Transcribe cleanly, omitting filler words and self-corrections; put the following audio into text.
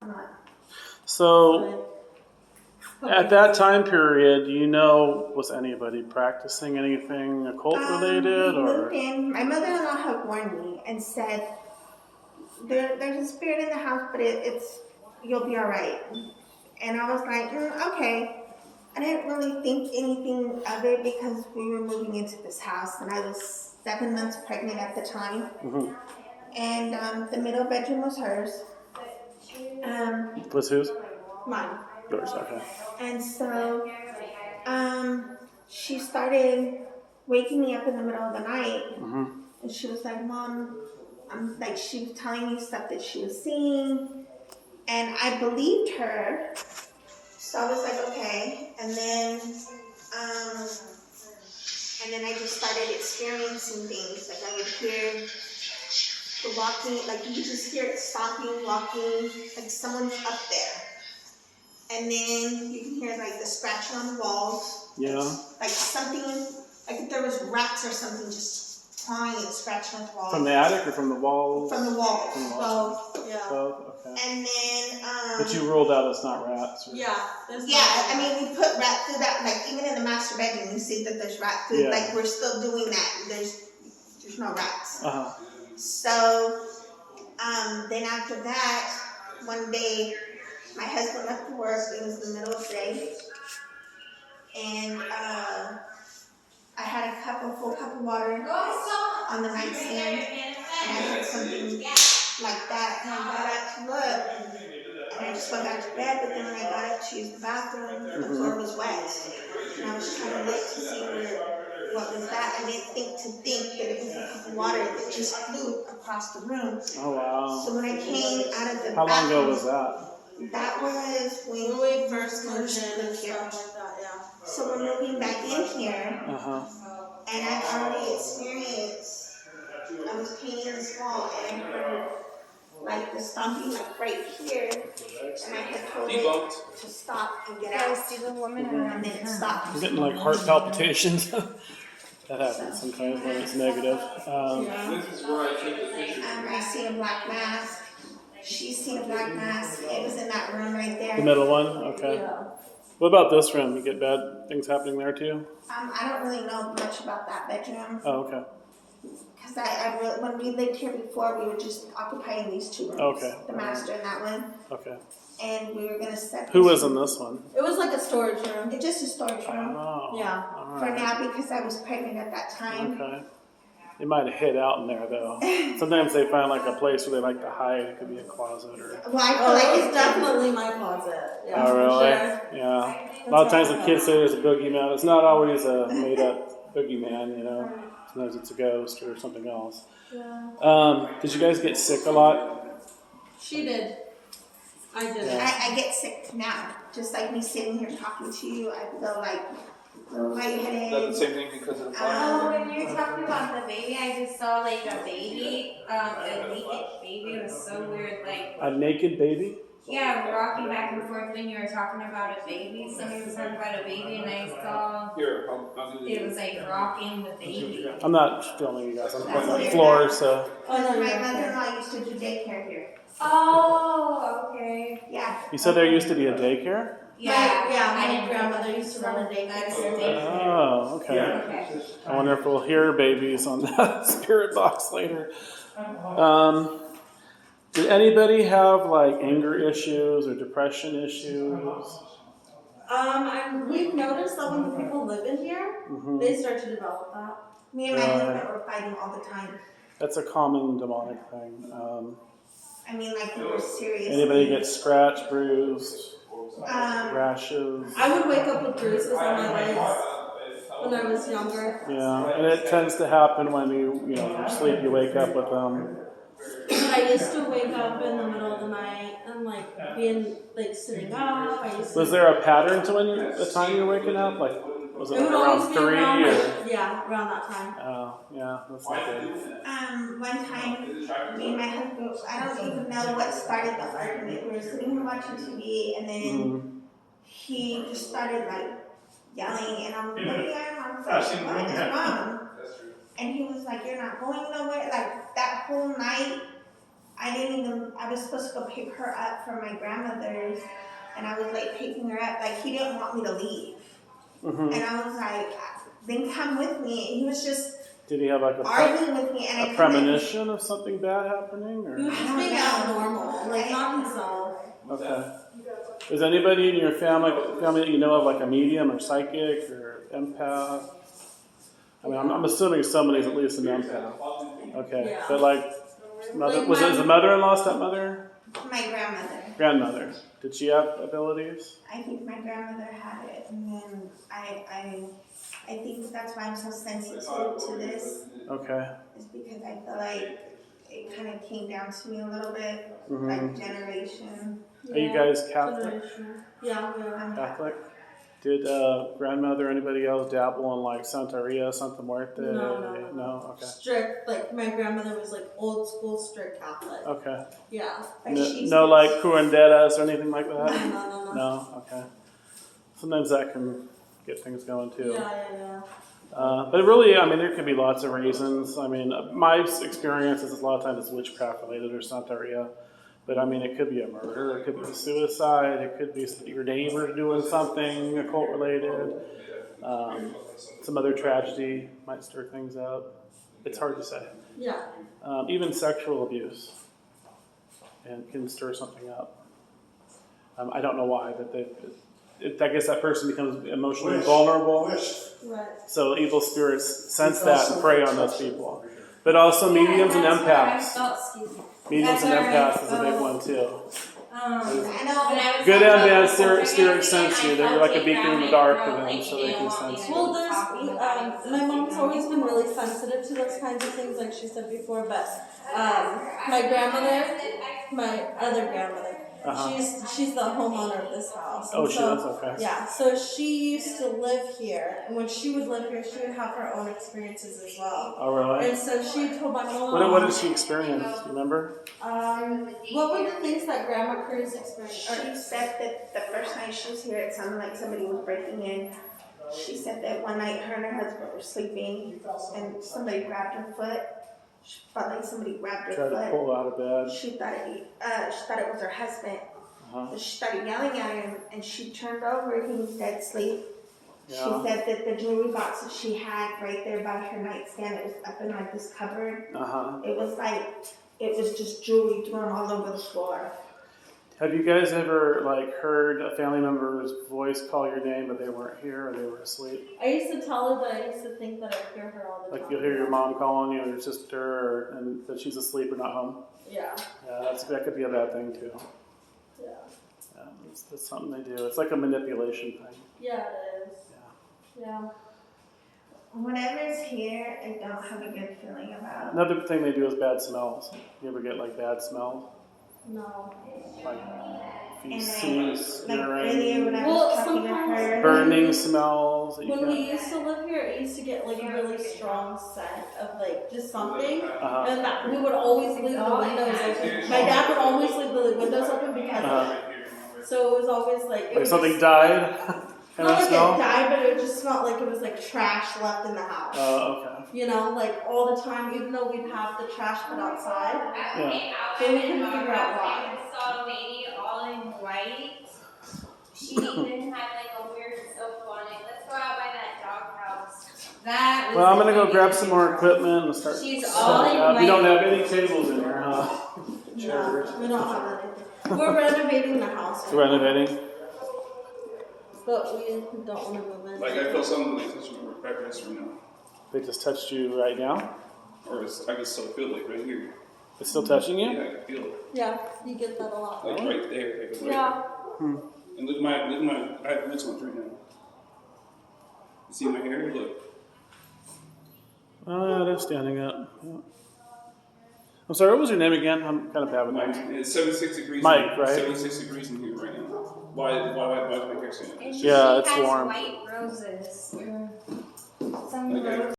I'm like, So at that time period, was anybody practicing anything occult related, we or? moved in. My mother-in-law had warned me and said, there's a spirit in the house, but you'll be all right. And I was like, okay. I didn't really think anything of it because we were moving into this house and I was 7 months pregnant at the time. Mm-hmm. And the middle bedroom was hers. Was whose? Mine. Yours, okay. And so she started waking me up in the middle of the night. Mm-hmm. And she was like, Mom, she was telling me stuff that she was seeing. And I believed her. So I was like, okay. And then I just started experiencing things. Like I would hear the walking, like you just hear it stopping, walking, like someone's up there. And then you can hear like the scratching on the walls. Yeah. Like something, like if there was rats or something just clawing and scratching on the walls. From the attic or from the walls? From the walls. From the walls. Both, yeah. Both, okay. And then, But you ruled out it's not rats? Or? Yeah. I mean, we put rat food out, like even in the master bedroom, you see that there's rat food. Yeah. Like we're still doing that. There's no rats. Uh-huh. So, then after that, one day, my husband left for work. It was the middle of the day. And, I had a full cup of water on the nightstand. And I heard something like that. And I got up to look. And I just went back to bed. But then when I got up to use the bathroom, the floor was wet. And I was trying to look to see what was that. I didn't think that it was a cup of water that just flew across the room. Oh, wow. So when I came out of the How long ago was that? That was when we first moved here. Stuff like that, yeah. So we're moving back in here, Uh-huh. and I've already experienced, I was painting this wall, and I heard like the stomping like right here, and I had told it to stop and get out. See the woman And then it stopped. I'm getting like heart palpitations. That happens sometimes when it's negative. This is where I take the picture. I see a black mask. She's seen a black mask. It was in that room right there. The middle one? Okay. Yeah. What about this room? You get bad things happening there too? I don't really know much about that bedroom. Oh, okay. Because when we lived here before, we were just occupying these two rooms. Okay. The master and that one. Okay. And we were going to set. Who was in this one? It was like a storage room. It's just a storage room. Oh. Yeah. All For right. now, because I was pregnant at that time. Okay. They might have hid out in there though. Sometimes they find like a place where they like to hide. It could be a closet or. Well, I feel Oh, like it was it's definitely my closet. Yeah, Oh, for really? sure. Yeah. A lot of times the kids say there's a boogeyman. It's not always a made up boogeyman, Sometimes it's a ghost or something else. Yeah. Did you guys get sick a lot? She did. I did. Yeah. I get sick now. Just like me sitting here talking to you, I feel like a little lightheaded. Is that the same thing because of the fire? Oh, when you were talking about the baby, I just saw like a baby, a naked baby. It was so weird. Like, A naked baby? yeah, rocking back and forth when you were talking about a baby. Somebody was talking about a baby, and I saw Here, I'll do it this. was like rocking the baby. I'm not filming you guys. I'm putting on the floor, so. Oh, no, My you're mother-in-law used to do daycare here. Oh, okay. Yeah. You said there used to be a daycare? My grandmother used to run a That's daycare. a daycare. Oh, okay. Okay. I wonder if we'll hear babies on the spirit box later. Did anybody have like anger issues or depression issues? We've noticed that when the people live in here, Mhm. they start to develop that. Me and my husband were fighting all the time. That's a common demonic thing. I mean, like we were serious. Anybody get scratched, bruised, Um, rashes? I would wake up with bruises on my legs when I was younger. Yeah, and it tends to happen when you sleep, you wake up with them. But I used to wake up in the middle of the night and like being like sitting up. Was there a pattern to the time you were waking up? Like, was it It like would around always be 3 around or? around that time. Oh, yeah, that's not good. one time, me and my husband, I don't even know what started the argument. We were sitting here watching TV, and then he just started like yelling, and I'm looking at him, I was like, what is wrong? And he was like, you're not going nowhere. Like that whole night, I was supposed to go pick her up from my grandmother's, and I was like picking her up, like he didn't want me to leave. Mm-hmm. And I was like, then come with me. And he was just Did he have like arguing with me, and I a premonition of something bad happening? He Or? was just being abnormal, like not himself. Okay. Is anybody in your family that you know of like a medium or couldn't or empath? I mean, I'm assuming somebody's at least an empath. Okay. Yeah. But like, Like was it his mother-in-law, stepmother? My grandmother. Grandmother. Did she have abilities? I think my grandmother had it, and then I think that's why I'm so sensitive to this, Okay. is because I feel like it kind of came down to me a little bit, Mm-hmm. like generation. Are you guys Catholic? Generational. Yeah, we are. Catholic? Did grandmother or anybody else dabble in like Santeria, Santa Muerte? No. Okay. Strict, like my grandmother was like old school strict Catholic. Okay. Yeah. But No, she's no like curanderas or anything like No, that? no. No? Okay. Sometimes that can get things going too. Yeah. But really, I mean, there could be lots of reasons. I mean, my experience is a lot of times it's witchcraft related or Santeria. But I mean, it could be a murder, it could be a suicide, it could be your neighbor doing something occult related. Some other tragedy might stir things up. It's hard to say. Yeah. Even sexual abuse and can stir something up. I don't know why, but I guess that person becomes emotionally vulnerable. Right. So evil spirits sense that and prey on those people. But also mediums and empaths. Mediums and empaths is a big one too. I know. Good and bad spirit sense you. They're like a beacon in the dark to them, so they can sense you. Well, there's my mom's always been really sensitive to those kinds of things, like she said before. But my grandmother, my other grandmother, she's the homeowner of this house. Oh, And she is? Okay. Yeah, so she used to live here, and when she would live here, she would have her own experiences as well. Oh, really? And so she told my mom. What did she experience? Do you remember? What were the things that Grandma Cruz experienced? She said that the first night she was here, it sounded like somebody was breaking in. She said that one night her and her husband were sleeping, and somebody grabbed her foot. She felt like somebody grabbed her Tried to foot. pull out of bed. She thought it was her husband. Uh-huh. So she started yelling at him, and she turned over. He was dead asleep. Yeah. She said that the jewelry box that she had right there by her nightstand, it was up in like this cupboard. Uh-huh. It was just jewelry thrown all over the floor. Have you guys ever like heard a family member's voice call your name, but they weren't here or they were asleep? I used to tell her, but I used to think that I'd hear her all the time. Like you'll hear your mom calling you or your sister, and that she's asleep or not home. Yeah. Yeah, that could be a bad thing too. Yeah. Yeah, that's something they do. It's like a manipulation thing. Yeah, it is. Yeah. Whatever's here, I don't have a good feeling about. Another thing they do is bad smells. You ever get like bad smells? No. Like And feces, like urine, earlier when I Well, was talking to sometimes- her, burning smells. That you When can- we used to live here, it used to get like a really strong scent of like just something, Uh-huh. and that we would always leave the windows open. My dad would always leave the windows open because of it. So it was always like it Like was something just, died. Kind not of like smell. it died, but it just smelled like it was like trash left in the house. Oh, okay. You know, like all the time, even though we'd have the trash put outside. Yeah. So we couldn't figure out why. I saw a lady all in white. She even had like a weird soap on it. Let's go out by that doghouse. That was Well, I'm gonna the go grab lady. some more equipment and start. She's setting all in up. You don't white. have any tables in here, huh? Chairs. No, we don't have anything. We're renovating the house, right Renovating. now, but we don't want to move in. Like I feel something like touching my back right now, They just touched you right now. or I can still feel it right here. It's still touching you. Yeah, I can feel it, Yeah, you get that a lot. like right there, like right Yeah. there. And look at my, I have roots on right now. You see my hair? Look. Oh, yeah, they're standing up. Yeah. I'm sorry. What was your name again? I'm kind of bad with names. It's 76 degrees. Mike, right? 76 degrees in here right now. Why is my hair standing? And Yeah, she it's has warm. white roses. Like,